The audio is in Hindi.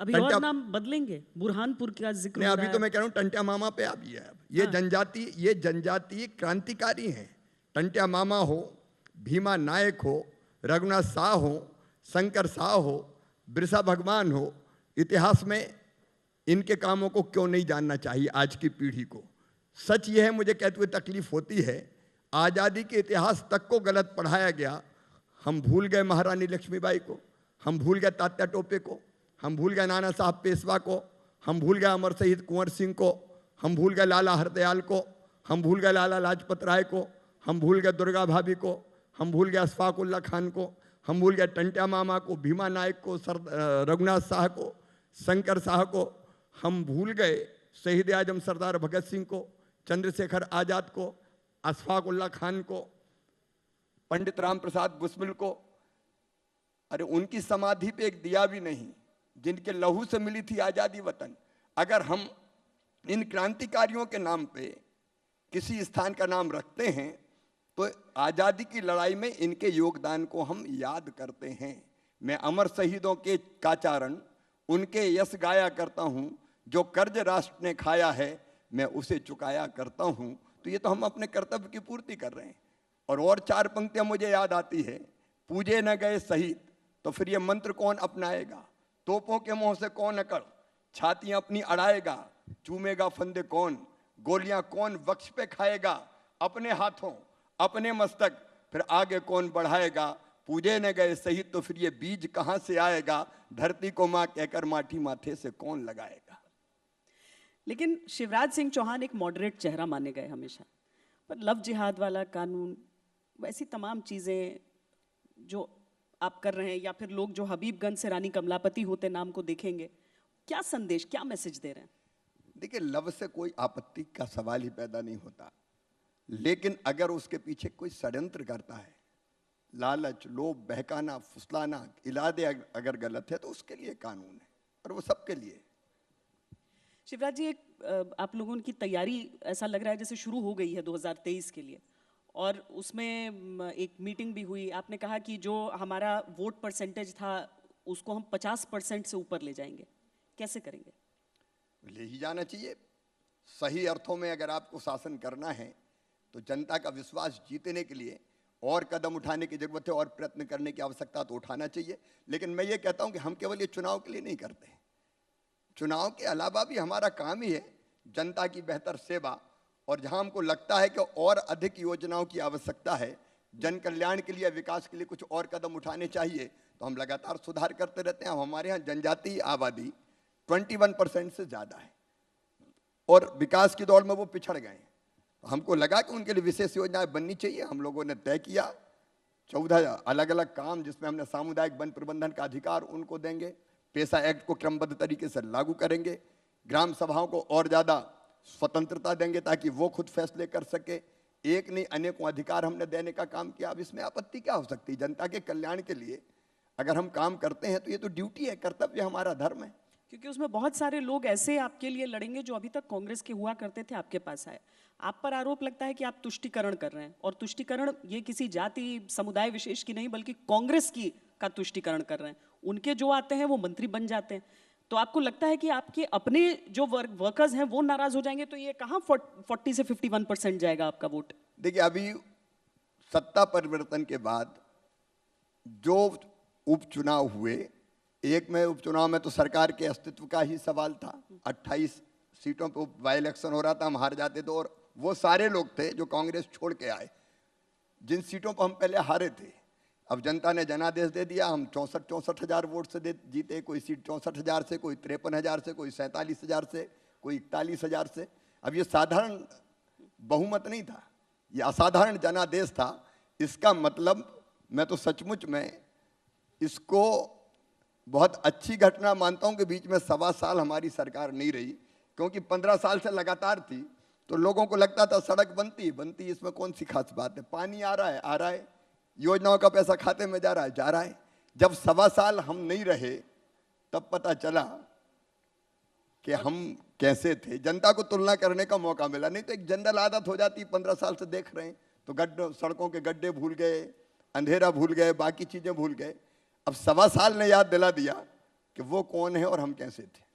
अभी और नाम बदलेंगे, बुरहानपुर का जिक्र नहीं, हो रहा अभी तो मैं कह रहा हूँ टंट्या मामा पे अभी है। ये जनजाति क्रांतिकारी हैं। टंट्या मामा हो, भीमा नायक हो, रघुनाथ शाह हो, शंकर शाह हो, बिरसा भगवान हो, इतिहास में इनके कामों को क्यों नहीं जानना चाहिए आज की पीढ़ी को। सच यह है, मुझे कहते हुए तकलीफ होती है, आज़ादी के इतिहास तक को गलत पढ़ाया गया। हम भूल गए महारानी लक्ष्मीबाई को, हम भूल गए तात्या टोपे को, हम भूल गए नाना साहब पेशवा को, हम भूल गए अमर शहीद कुंवर सिंह को, हम भूल गए लाला हरदयाल को, हम भूल गए लाला लाजपत राय को, हम भूल गए दुर्गा भाभी को, हम भूल गए अशफाकुल्ला खान को, हम भूल गए टंट्या मामा को, भीमा नायक को, रघुनाथ शाह को, शंकर शाह को, हम भूल गए शहीद आजम सरदार भगत सिंह को, चंद्रशेखर आजाद को, अशफाकुल्ला खान को, पंडित राम प्रसाद बिस्मिल को। अरे उनकी समाधि पे एक दिया भी नहीं, जिनके लहू से मिली थी आजादी वतन। अगर हम इन क्रांतिकारियों के नाम पे किसी स्थान का नाम रखते हैं तो आजादी की लड़ाई में इनके योगदान को हम याद करते हैं। मैं अमर शहीदों के काचारण उनके यश गाया करता हूं, जो कर्ज राष्ट्र ने खाया है मैं उसे चुकाया करता हूं। तो ये तो हम अपने कर्तव्य की पूर्ति कर रहे हैं। और चार पंक्तियां मुझे याद आती है, पूजे न गए शहीद, तो फिर ये मंत्र कौन अपनाएगा, तोपों के मुंह से कौन अकड़, छातियां अपनी अड़ाएगा, चूमेगा फंदे कौन, गोलियां कौन वक्ष पे खाएगा, अपने हाथों अपने मस्तक फिर आगे कौन बढ़ाएगा, पूजे न गए शहीद तो फिर ये बीज कहां से आएगा, धरती को मां कहकर माटी माथे से कौन लगाएगा। लेकिन शिवराज सिंह चौहान एक मॉडरेट चेहरा माने गए हमेशा, पर लव जिहाद वाला कानून, वैसी तमाम चीजें जो आप कर रहे हैं, या फिर लोग जो हबीबगंज से रानी कमलापति होते नाम को देखेंगे, क्या संदेश, क्या मैसेज दे रहे हैं? देखिए, लव से कोई आपत्ति का सवाल ही पैदा नहीं होता, लेकिन अगर उसके पीछे कोई षड्यंत्र करता है, लालच, लोभ, बहकाना, फुसलाना, इरादे अगर गलत है तो उसके लिए कानून है और वो सबके लिए। शिवराज जी, एक आप लोगों की तैयारी ऐसा लग रहा है जैसे शुरू हो गई है 2023 के लिए, और उसमें एक मीटिंग भी हुई। आपने कहा कि जो हमारा वोट परसेंटेज था उसको हम 50% से ऊपर ले जाएंगे। कैसे करेंगे? ले ही जाना चाहिए। सही अर्थों में अगर आपको शासन करना है तो जनता का विश्वास जीतने के लिए और कदम उठाने की जरूरत है, और प्रयत्न करने की आवश्यकता तो उठाना चाहिए। लेकिन मैं ये कहता हूं कि हम केवल ये चुनाव के लिए नहीं करते हैं, चुनाव के अलावा भी हमारा काम ही है जनता की बेहतर सेवा। और जहां हमको लगता है कि और अधिक योजनाओं की आवश्यकता है, जन कल्याण के लिए, विकास के लिए कुछ और कदम उठाने चाहिए, तो हम लगातार सुधार करते रहते हैं। हमारे यहाँ जनजातीय आबादी 21% से ज़्यादा है और विकास की दौड़ में वो पिछड़ गए हैं। हमको लगा कि उनके लिए विशेष योजनाएं बननी चाहिए। हम लोगों ने तय किया 14 अलग अलग काम, जिसमें हमने सामुदायिक वन प्रबंधन का अधिकार उनको देंगे, पेशा एक्ट को क्रमबद्ध तरीके से लागू करेंगे, ग्राम सभाओं को और ज़्यादा स्वतंत्रता देंगे ताकि वो खुद फैसले कर सके। एक नहीं अनेकों अधिकार हमने देने का काम किया। अब इसमें आपत्ति क्या हो सकती है? जनता के कल्याण के लिए अगर हम काम करते हैं तो ये तो ड्यूटी है, कर्तव्य, हमारा धर्म है। क्योंकि उसमें बहुत सारे लोग ऐसे आपके लिए लड़ेंगे जो अभी तक कांग्रेस के हुआ करते थे, आपके पास आए। आप पर आरोप लगता है कि आप तुष्टीकरण कर रहे हैं, और तुष्टीकरण ये किसी जाति समुदाय विशेष की नहीं बल्कि कांग्रेस की का तुष्टीकरण कर रहे हैं। उनके जो आते हैं वो मंत्री बन जाते हैं। तो आपको लगता है कि आपके अपने जो वर्कर्स हैं वो नाराज हो जाएंगे, तो ये कहाँ 40 से 51% जाएगा आपका वोट? देखिए, अभी सत्ता परिवर्तन के बाद जो उपचुनाव हुए, एक में उपचुनाव में तो सरकार के अस्तित्व का ही सवाल था। 28 सीटों पर बाई इलेक्शन हो रहा था, हम हार जाते थे, और वो सारे लोग थे जो कांग्रेस छोड़ के आए, जिन सीटों पर हम पहले हारे थे। अब जनता ने जनादेश दे दिया, हम 64 हजार वोट से जीते। कोई सीट 64,000 से, कोई 53,000 से, कोई 47,000 से, कोई 41,000 से। अब ये साधारण बहुमत नहीं था, ये असाधारण जनादेश था। इसका मतलब मैं तो सचमुच में इसको बहुत अच्छी घटना मानता हूं कि बीच में 1.25 साल हमारी सरकार नहीं रही, क्योंकि 15 साल से लगातार थी। तो लोगों को लगता था सड़क बनती, इसमें कौन सी खास बात है, पानी आ रहा है, योजनाओं का पैसा खाते में जा रहा है। जब 1.25 साल हम नहीं रहे तब पता चला कि हम कैसे थे। जनता को तुलना करने का मौका मिला, नहीं तो एक जनरल आदत हो जाती। 15 साल से देख रहे हैं तो गड्ढे, सड़कों के गड्ढे भूल गए, अंधेरा भूल गए, बाकी चीजें भूल गए। अब 1.25 साल ने याद दिला दिया कि वो कौन है और हम कैसे थे।